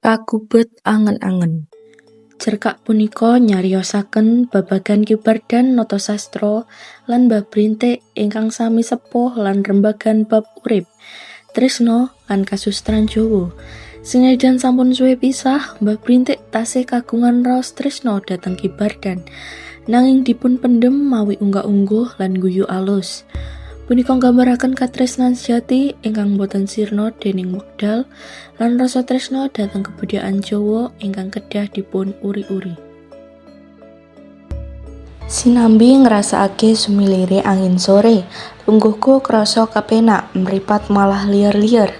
Kakubet angen-angen. Cerkak punika nyariosaken babagan Kibardan Natasastra lan Mbah Brintik ingkang sami sepuh lan rembagan bab urip, tresna lan kasustran Jawa. Senajan sampun suwe pisah, Mbah Brintik tasih kagungan raos tresna dhateng Kibardan, nanging dipun pendhem mawi unggah-ungguh lan guyu alus. Punika nggambaraken katresnan sejati ingkang boten sirna dening wekdal lan rasa tresna dhateng kebudayaan Jawa ingkang kedah dipun uri-uri. Sinambi ngrasakake sumilire angin sore, lungguhku krasa kepenak, mripat malah liar-liar.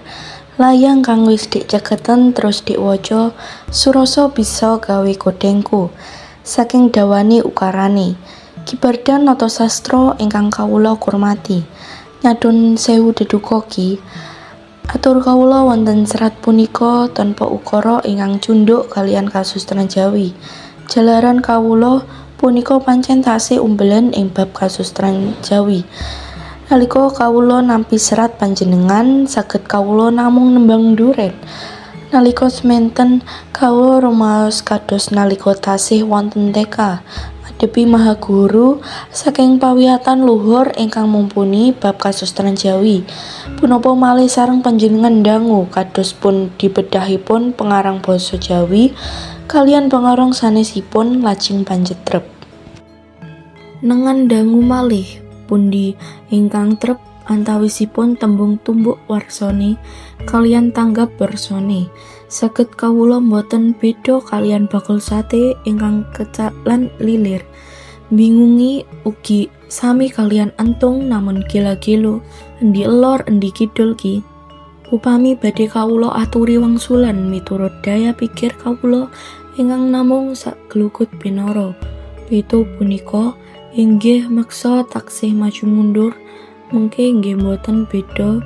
Layang kang wis dik ceketen terus dik waca, surasa bisa gawe godhengku. Saking dawane ukarane, Kibardan Natasastra ingkang kawula kurmati. Nyadun sewu deduka Ki. Atur kawula wonten serat punika tanpa ukara ingkang cundhuk kaliyan kasustran Jawi. Jalaran kawula punika pancen tasih umbelen ing bab kasustran Jawi. Nalika kawula nampi serat panjenengan, saged kawula namung nembang duren. Nalika semanten kawula rumaos kados nalika tasih wonten TK. Depi Maha Guru saking pawiyatan luhur ingkang mumpuni bab kasustran Jawi. Punapa malih sareng panjenengan dangu kados pun dibedahipun pengarang basa Jawi kaliyan pengarang sanesipun lajeng panjetrep. Nengan dangu malih pundi ingkang trep antawisipun tembung tumbuk warsane kaliyan tanggap bersone. Saged kawula boten beda kaliyan bakul sate ingkang kecak lan lilir. Bingungi ugi sami kaliyan entung namun gila-gilo endi elor endi kidul Ki. Upami badhe kawula aturi wangsulan miturut daya pikir kawula ingkang namung sak glugut binara. Pitu punika inggih meksa taksih maju mundur, mengke inggih boten beda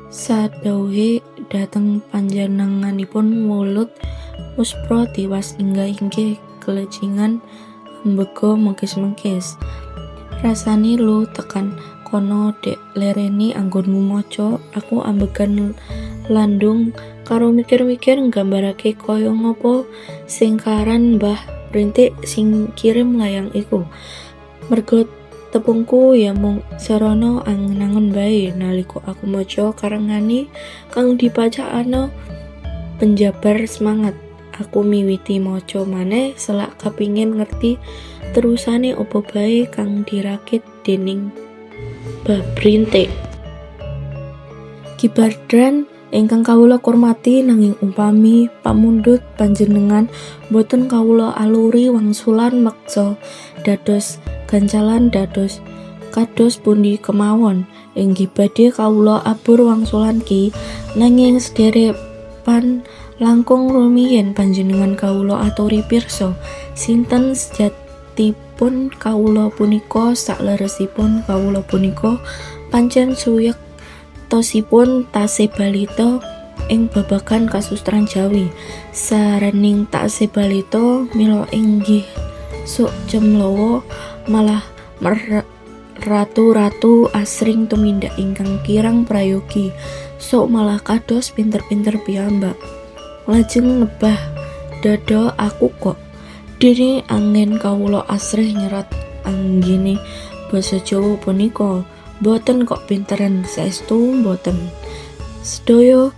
sadhawuhe dhateng panjenenganipun mulut muspra tiwas inggih kelejingan ambega mengkis-mengkis. Rasane lu tekan kono dek lereni anggonmu maca, aku ambegan landung karo mikir-mikir nggambarake kaya ngopo sing karan Mbah Brintik sing kirim layang iku. Merga tepungku ya mung sarana angen-angen bae nalika aku maca karangane kang dipacakana penjabar semangat. Aku miwiti maca maneh selak kapingin ngerti terusane opo bae kang dirakit dening Mbah Brintik. Kibardan ingkang kawula kurmati, nanging umpami pamundhut panjenengan boten kawula aluri wangsulan meksa dados gancalan dados kados pundi kemawon inggih badhe kawula abur wangsulan Ki, nanging sederepan langkung rumiyin panjenengan kawula aturi pirsa sinten sejatipun kawula punika sakleresipun kawula punika pancen suyek tosipun tasih balita ing babagan kasustran Jawi. Sarening tasih balita mila inggih sok cemlowo malah ratu-ratu asring tumindak ingkang kirang prayogi, sok malah kados pinter-pinter piyambak. Lajeng nebah dada aku kok dene angin kawula asrih nyerat anggene basa Jawa punika boten kok pinteren saestu boten. Sedaya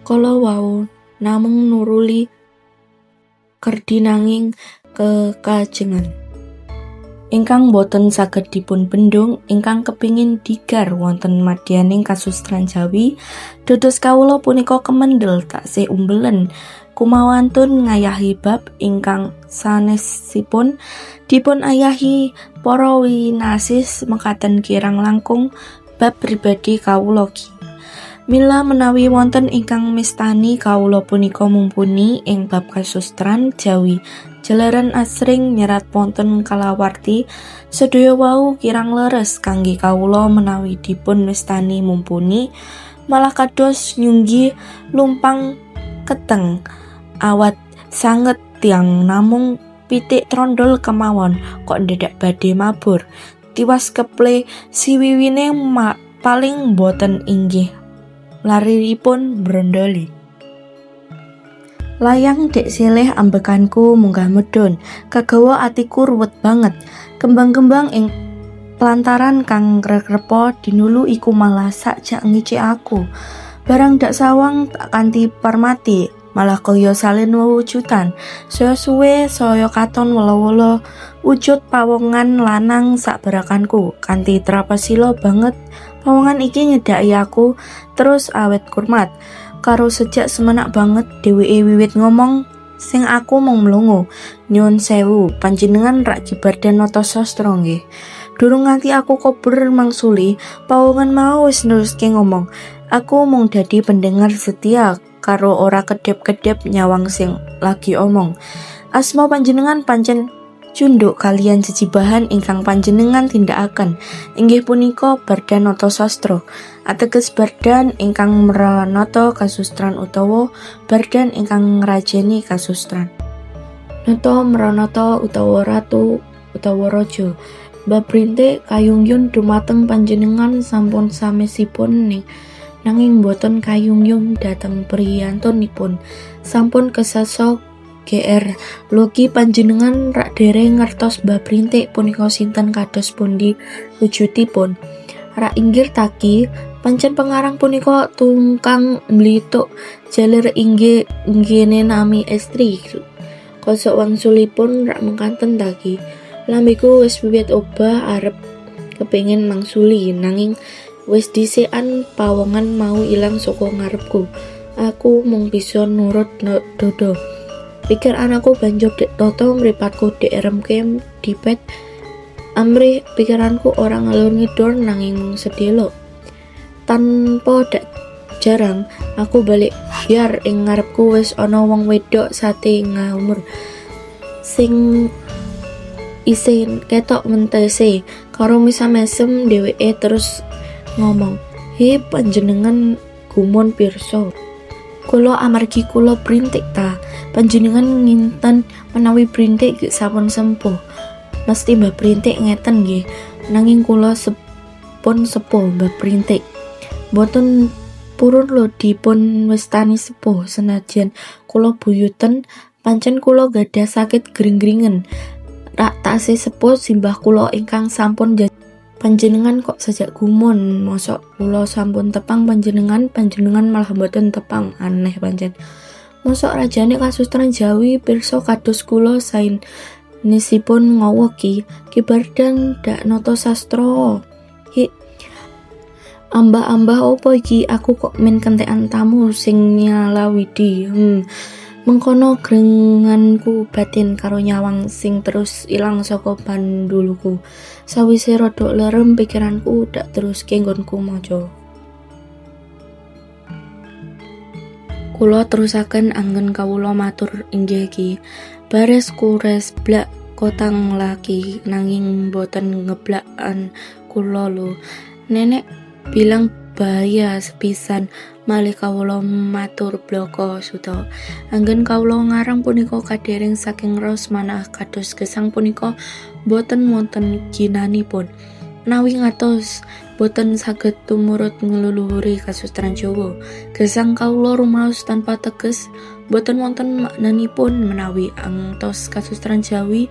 kala wau namung nuruli kerdi nanging kekajengan ingkang boten saged dipun bendung ingkang kepingin digar wonten madyaning kasustran Jawi. Dados kawula punika kemendel taksih umbelen kumawantun ngayahi bab ingkang sanesipun dipun ayahi para winasis mekaten kirang langkung bab pribadi kawula Ki. Mila menawi wonten ingkang mistani kawula punika mumpuni ing bab kasustran Jawi, jalaran asring nyerat wonten kalawarti sedaya wau kirang leres kangge kawula menawi dipun mistani mumpuni malah kados nyunggi lumpang keteng awat sanget tiang namung pitik trondol kemawon kok ndedak badhe mabur tiwas keple siwiwine paling boten inggih lariripun brondoli. Layang dek silih ambekanku munggah medun, kagawa atiku ruwet banget. Kembang-kembang ing pelantaran kang repo dinulu iku malah sakjak ngicik aku. Barang dak sawang tak kanthi parmati, malah kaya salin wewujudan. Saya suwe saya katon wolo-wolo wujud pawongan lanang sak berakanku. Kanthi trapasila banget pawongan iki nyedaki aku terus awet kurmat. Karo sejak semenak banget dheweke wiwit ngomong sing aku mung mlungu. Nyuwun sewu, panjenengan rak jibardan nata sastra nggih. Durung nganti aku kober mangsuli, pawongan mau wis neruske ngomong. Aku mung dadi pendengar setia karo ora kedep-kedep nyawang sing lagi omong. Asma panjenengan pancen cunduk kalian jejibahan ingkang panjenengan tindakaken. Inggih punika Bardan Nata Sastra. Ateges bardan ingkang meranata kasustran utawa bardan ingkang ngrajeni kasustran. Nata meranata utawa ratu utawa raja. Babrintik kayungyun dumateng panjenengan sampun samesipun nanging boten kayungyun dhateng priyantunipun. Sampun kesasa GR Logi panjenengan rak dereng ngertos babrintik punika sinten kados pundi wujudipun. Rak inggih taki pancen pengarang punika tungkang mlituk jaler inggih nami estri. Kosok wangsulipun rak mengkanten taki. Lambiku wis wiwit obah arep kepengin mangsuli nanging wis dhisekan pawongan mau ilang saka ngarepku. Aku mung bisa nurut dodo. Pikir anakku banjur dek toto mripatku dek remke dipet. Amrih pikiranku orang ngalur ngidul nanging sedelo. Tanpa dak jarang aku balik biar ing ngarepku wis ana wong wedok sate ngaumur sing isin ketok mentese karo mesem dheweke terus ngomong, "He panjenengan gumun pirsa. Kula amargi kula brintik ta. Panjenengan nginten menawi brintik nggih sampun sempuh. Mesti Mbah Brintik ngeten nggih. Nanging kula pun sepuh Mbah Brintik. Mboten purun lho dipun westani sepuh senajan kula buyuten pancen kula gadah sakit gring-gringen. Rak tasih sepuh simbah kula ingkang sampun panjenengan kok sejak gumun. Mosok kula sampun tepang panjenengan malah mboten tepang. Aneh pancen. Mosok rajane kasustran Jawi pirsa kados kula sain nisipun ngowo Ki Bardan dak nata sastra. Hi ambah-ambah opo iki aku kok men kentekan tamu sing nyalawidi. Mengkono grenganku batin karo nyawang sing terus ilang saka panduluku. Sawise rodok lerem pikiranku dak terus kenggonku maca. Kula terusaken anggen kawula matur inggih Ki. Bares kures blak kotang laki nanging boten ngeblakan kula lho. Nenek bilang bahaya sepisan malih kawula matur bloko suta. Anggen kawula ngarang punika kadereng saking raos manah kados gesang punika boten wonten ginanipun. Menawi ngatos boten saged tumurut ngluluhuri kasustran Jawa. Gesang kawula rumaos tanpa teges boten wonten maknanipun menawi antos kasustran Jawi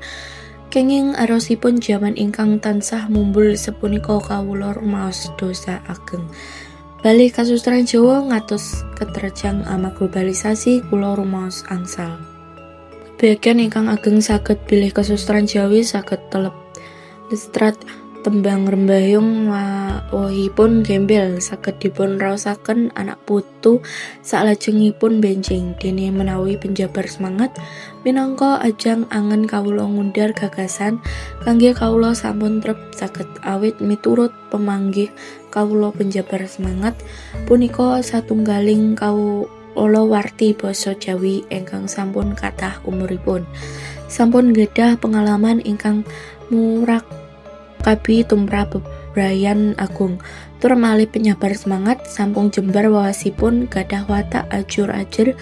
kenging arosipun jaman ingkang tansah mumbul sepunika kawula rumaos dosa ageng. Bali kasustran Jawa ngatos keterjang ama globalisasi kula rumaos angsal. Bagian ingkang ageng saged bilih kasustran Jawi saged telep lestrat tembang rembayung wahipun gembel saged dipun raosaken anak putu salajengipun benjing dene menawi penjabar semangat minangka ajang angen kawula ngundar gagasan kangge kawula sampun trep saged awit miturut pemanggih kawula penjabar semangat punika satunggaling kawula warti basa Jawi ingkang sampun kathah umuripun sampun gadhah pengalaman ingkang murak kabi tumrap bebrayan agung tur malih penyabar semangat sampung jembar wawasipun gadah watak ajur-ajur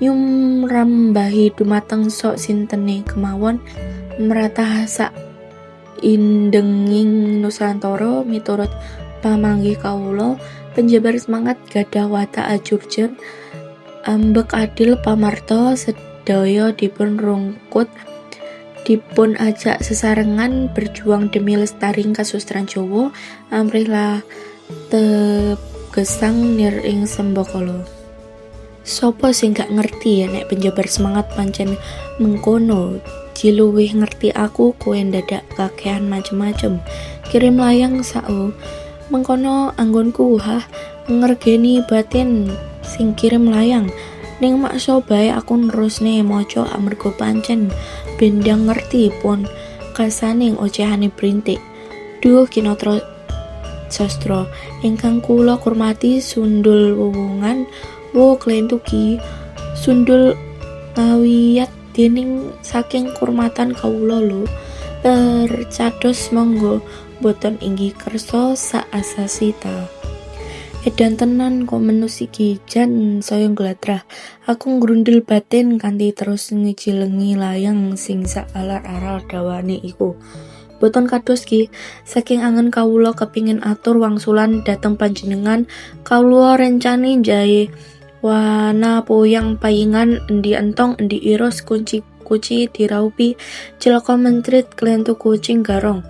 nyumrambahi dumateng sok sintene kemawon meratah sak indenging Nusantara miturut pamanggih kawula penjabar semangat gadah watak ajur-ajur ambek adil pamarto sedaya dipun rungkut dipun ajak sesarengan berjuang demi lestaring kasustrahan Jawa amrih tegesang nir ing sembakala. Sopo sing gak ngerti ya nek penjabar semangat pancen mengkono. Jiluwih ngerti aku kowe ndadak kakehan macem-macem. Kirim layang sao mengkono anggonku ngergeni batin sing kirim layang. Ning maksa bae aku nerusne maca amarga pancen bendang ngerti pun kasaning ocehane brintik. Duh kinatra sastra ingkang kula hormati sundul wewungan klentuki sundul ngawiyat dening saking kurmatan kawula lho tercados monggo boten inggih kersa sak asasita. Edan tenan kok menus iki jan saya ngladrah. Aku ngrundel batin kanthi terus ngijilengi layang sing sak alar-aral dawane iku. Boten kados ki, saking angen kawula kepingin atur wangsulan dhateng panjenengan, kawula rencani jahe wana poyang payingan endi entong endi iros kunci diraupi cilaka mentrit klentu kucing garong.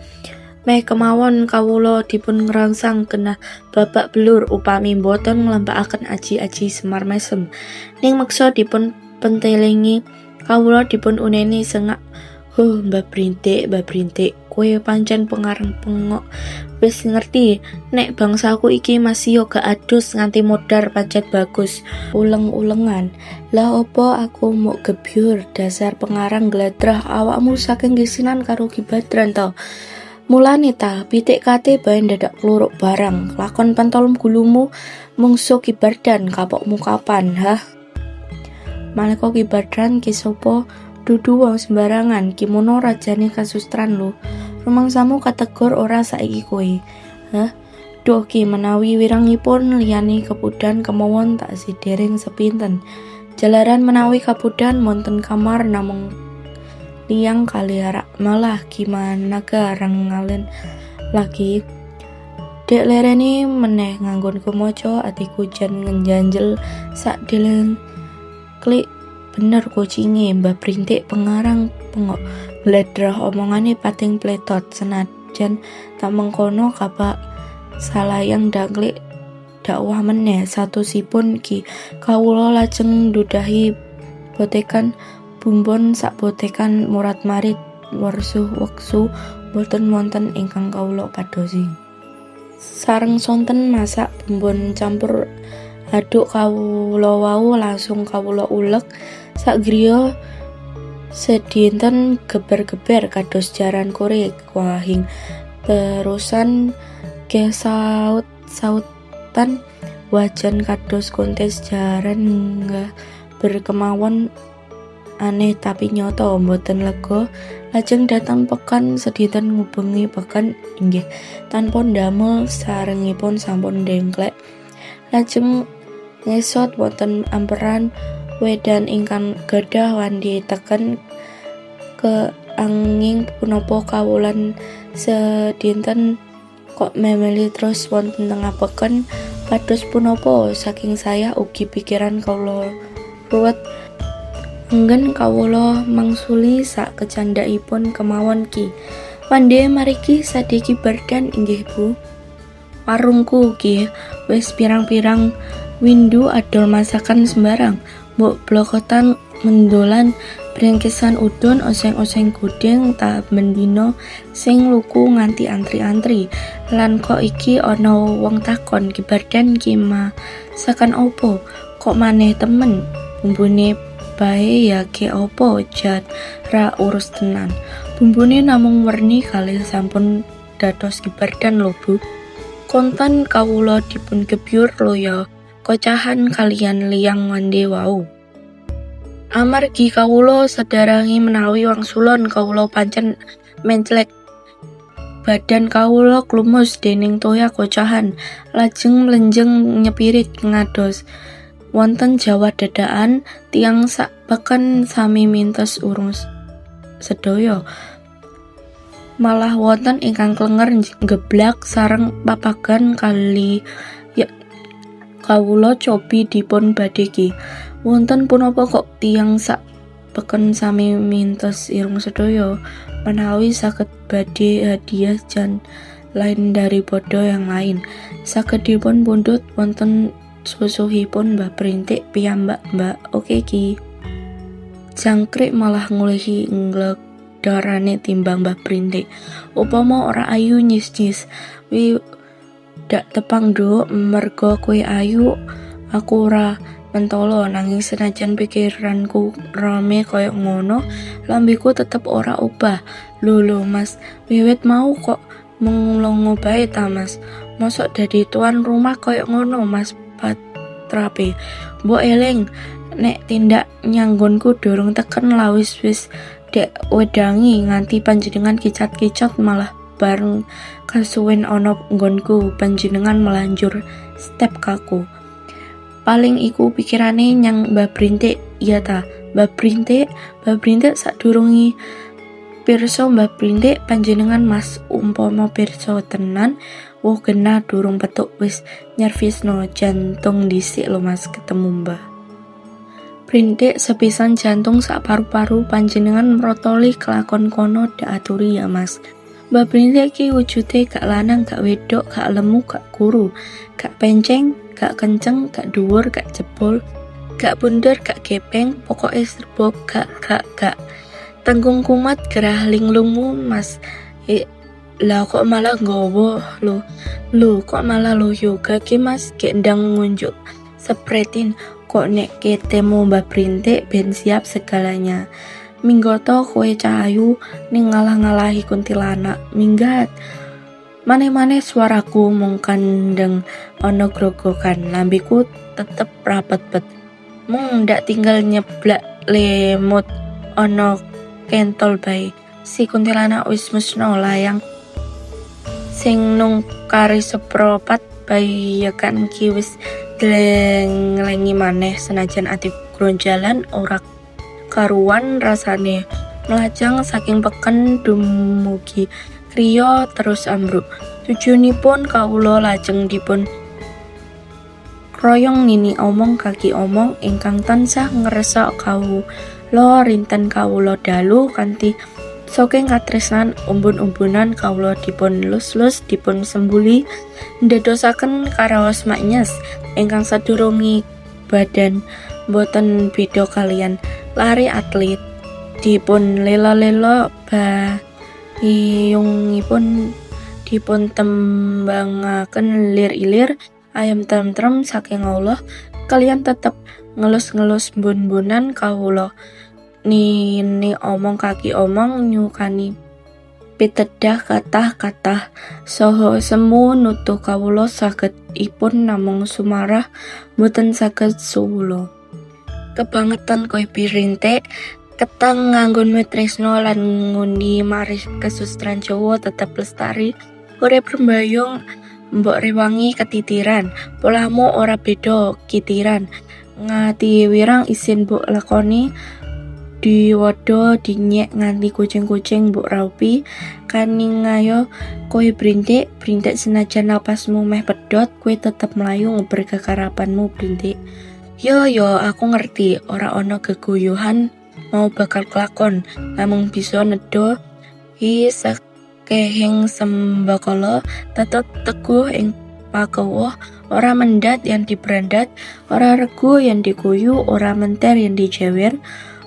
Meh kemawon kawula dipun ngrangsang kena babak belur upami boten nglambakaken aji-aji Semar Mesem. Ning meksa dipun pentelingi kawula dipun uneni sengak. Mbak Brintik, kowe pancen pengarang pengok. Wis ngerti, nek bangsaku iki masih yo gak adus nganti modar pancet bagus. Uleng-ulengan. Lah opo aku mau gebyur dasar pengarang gladrah awakmu saking gisinan karo Kibadran to. Mulane ta, pitik kate bae dadak kluruk barang. Lakon pentolmu gulumu mungsu Kibadran kapokmu kapan, Maleko Kibadran ki sapa? Dudu wong sembarangan, kimono rajane kasustran lho. Rumangsamu kategor ora saiki kowe. Duh ki menawi wirangipun liyane kepudan kemawon tak sidereng sepinten. Jalaran menawi kapudan monten kamar namung liang kaliarak malah gimana garang ngalen lagi. Dek lereni meneh nganggonku maca atiku jan ngenjanjel sak deleng klik. Bener kucinge Mbah Brintik pengarang pengok gladrah omongane pating pletot senajan tak mengkono kabak salayang danglik dakwah meneh satusipun ki kawula lajeng dudahi botekan bumbon sak botekan murat marit wersuh weksu boten wonten ingkang kawula padosi. Sareng sonten masak bumbon campur aduk kawula wau langsung kawula ulek sak griya sedinten geber-geber kados jaran korek wahing terusan ke sautan wajan kados kontes jaran nggah berkemawon aneh tapi nyoto mboten lega. Lajeng datang pekan sedinten ngubengi pekan inggih tanpa ndamel sarengipun sampun dengklek. Lajeng ngesot wonten amperan wedan ingkang gadah wandi teken ke anging punapa kawulan sedinten kok memeli terus wonten tengah peken pados punapa saking saya ugi pikiran kawula ruwet enggen kawula mangsuli sak kecandaipun kemawon ki. Pandhe mariki sadhe Kibadran inggih Bu. Warungku ki wis pirang-pirang windu adol masakan sembarang. Mbok blokotan mendolan brengkesan udon oseng-oseng godeng tak bendino sing luku nganti antri-antri. Lan kok iki ana wong takon Kibadran ki masakan opo? Kok maneh temen? Bumbune bae ya ke opo jat ra urus tenan. Bumbune namung werni kalih sampun dados Kibadran lho Bu. Kontan kawula dipun gebyur lho ya. Kocahan kalian liang wande wau. Amargi kawula sadarangi menawi wangsulon kawula pancen menclek. Badan kawula klumus dening toya kocahan, lajeng mlenjeng nyepirit ngados. Wonten Jawa dadaan tiang sak peken sami mintes urung sedaya. Malah wonten ingkang klenger geblak sareng papagan kali kawula cobi dipun badheki. Wonten punapa kok tiyang sak peken sami mintos irung sedaya menawi saged badhe hadiah jan lain daripada yang lain. Saged dipun pundhut wonten susuhipun Mbah Brintik piyambak Mbak. Oke Ki. Jangkrik malah ngulihi nglegdarane timbang Mbah Brintik. Upama ora ayu nyis-nyis, wi dak tepang nduk merga kowe ayu, aku ora mentolo nanging senajan pikiranku rame koyo ngono, lambeku tetep ora ubah. Lho Mas, wiwit mau kok menglongo bae ta Mas. Mosok dadi tuan rumah koyo ngono Mas Patrape. Mbok eling nek tindak nyanggonku durung teken lawis wis dek wedangi nganti panjenengan kicat-kicat malah bareng kasuwen ana nggonku panjenengan melanjur step kaku. Paling iku pikirane nyang Mbah Brintik. Iya ta, Mbah Brintik sadurunge pirsa Mbah Brintik panjenengan Mas umpama pirsa tenan, woh genah durung petuk wis nyervisno jantung dhisik lho Mas ketemu Mbah Brintik sepisan jantung sak paru-paru panjenengan mrotoli kelakon kono dak aturi ya Mas. Mbah Brintik ki wujude gak lanang gak wedok gak lemu gak kuru, gak penceng gak kenceng, gak dhuwur, gak jebol, gak bunder, gak gepeng, pokoke serba gak. Tenggung kumat gerah linglungu Mas. Lah kok malah nggowo lho kok malah lo yoga ki Mas gek ndang ngunjuk spretin kok nek ketemu Mbah Brintik ben siap segalanya. Minggoto kowe cahayu ning ngalah-ngalahi kuntilanak minggat. Mane-mane suaraku mung kandeng ana grogokan, lambeku tetep rapet bet. Mung ndak tinggal nyeblak lemut ana kentol bae. Si kuntilanak wis musno layang sing nung kari sepropat bayakan ki wis nglengi maneh senajan ati gronjalan ora karuan rasane melajang saking peken dumugi kriya terus ambruk. Tujuanipun kawula lajeng dipun kroyong nini omong kaki omong ingkang tansah ngresok kawula rinten kawula dalu kanthi saking katresnan umbun-umbunan kawula dipun lus-lus dipun sembuli ndadosaken karaos maknyes ingkang sadurunge badan boten beda kalian lari atlet dipun lela-lela iyungipun dipun tembangaken lir-ilir ayam tentrem saking Allah kalian tetep ngelus-ngelus bun-bunan kawula nini omong kaki omong nyukani pitedah katah-katah saha semu nutu kawula saged ipun namung sumarah boten saged suwula. Kebangetan kowe Brintik ketang nganggon tresno lan ngundi maris kesustran Jawa tetep lestari urip rembayung mbok rewangi ketitiran polamu ora beda kitiran ngati wirang isin mbok lakoni diwodo dinyek nganti kucing-kucing mbok raupi kaningayo kowe Brintik senajan napasmu meh pedot kowe tetep mlayu ngeber kekarapanmu Brintik. Yo aku ngerti ora ana gegoyohan mau bakal kelakon namung bisa nedo hi sakehing sembakala tetep teguh ing pagawa ora mendat yang dibrandat ora regu yang diguyu ora menter yang dijewer.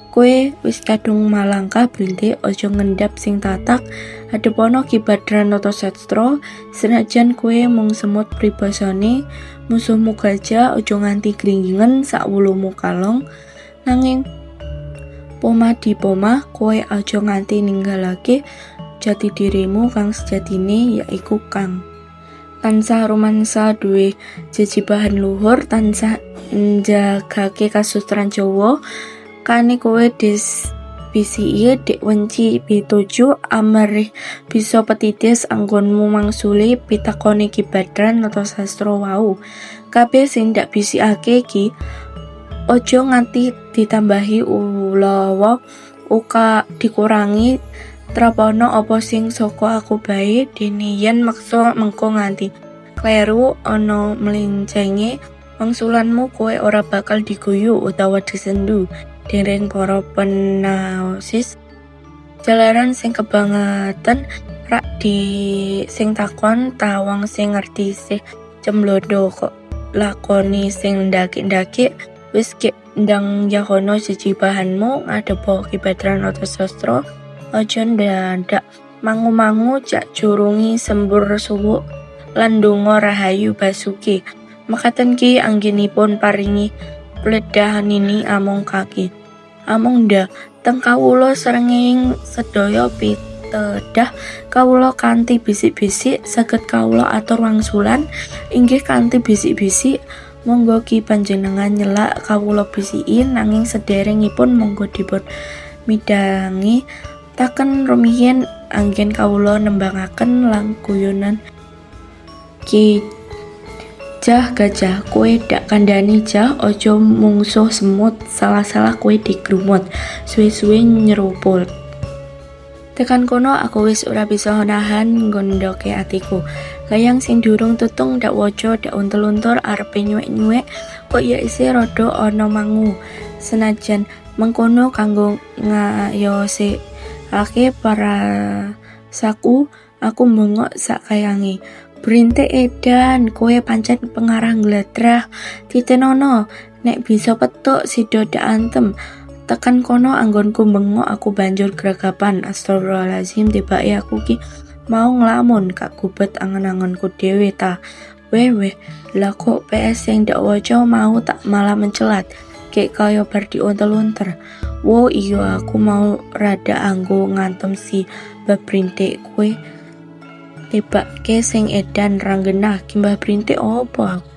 Kowe wis kadung malangkah Brintik aja ngendap sing tatak adepono kibadran noto setstra senajan kowe mung semut pribasane musuhmu gajah aja nganti gringgingen sak wulumu kalong nanging poma di poma kowe aja nganti ninggalake jati dirimu kang sejatine yaiku kang tansah romansa duwe jejibahan luhur tansah njagake kasustran Jawa kane kowe bisi dek wenci pituju amarih bisa petitis anggonmu mangsuli pitakone kibadran atau sastra wau kabeh sing ndak bisikake iki ojo nganti ditambahi ulawa uka dikurangi trapono apa sing saka aku bae dene yen maksa mengko nganti kleru ana mlincenge Wangsulanmu kowe ora bakal diguyu utawa disendu dening para penaosis. Jalaran sing kebangetan rak di sing takon tawang sing ngerti sih cemblodo kok lakoni sing ndaki-ndaki wis ki ndang yahono siji bahanmu ngadepo kibadran atau sastra aja ndadak mangu-mangu cak jurungi sembur suwu lan ndonga rahayu basuki. Makaten ki anggenipun paringi pledahanini among kaki. Among nda teng kawula srengeng sedaya pitedah kawula kanthi bisik-bisik saged kawula atur wangsulan inggih kanthi bisik-bisik monggo ki panjenengan nyelak kawula bisiki nanging sederengipun monggo dipun midangi taken rumiyin anggen kawula nembangaken lang guyonan ki Jah gajah kowe dak kandhani jah ojo mungsuh semut salah-salah kowe digrumut suwe-suwe nyerupul. Tekan kono aku wis ora bisa nahan nggondoke atiku. Layang sing durung tutung dak waca dak untel-untur arepe nyuwek-nyuwek kok ya isih rada ana mangu. Senajan mengkono kanggo ngayose para saku aku bengok sak kayangi. Berintik edan, kowe pancen pengarah ngladrah. Titenono, nek bisa petuk sida dak antem. Tekan kono anggonku bengok aku banjur gragapan. Astagfirullahalazim tibake aku ki mau nglamun kak gubet angen-angenku dhewe ta. Weh, lah kok PS yang dak waca mau tak malah mencelat. Kayak kaya bar diuntel-unter. Wo iya aku mau rada anggo ngantem si bab berintik kowe. Tibake sing edan ranggenah kimbah berintik opo aku.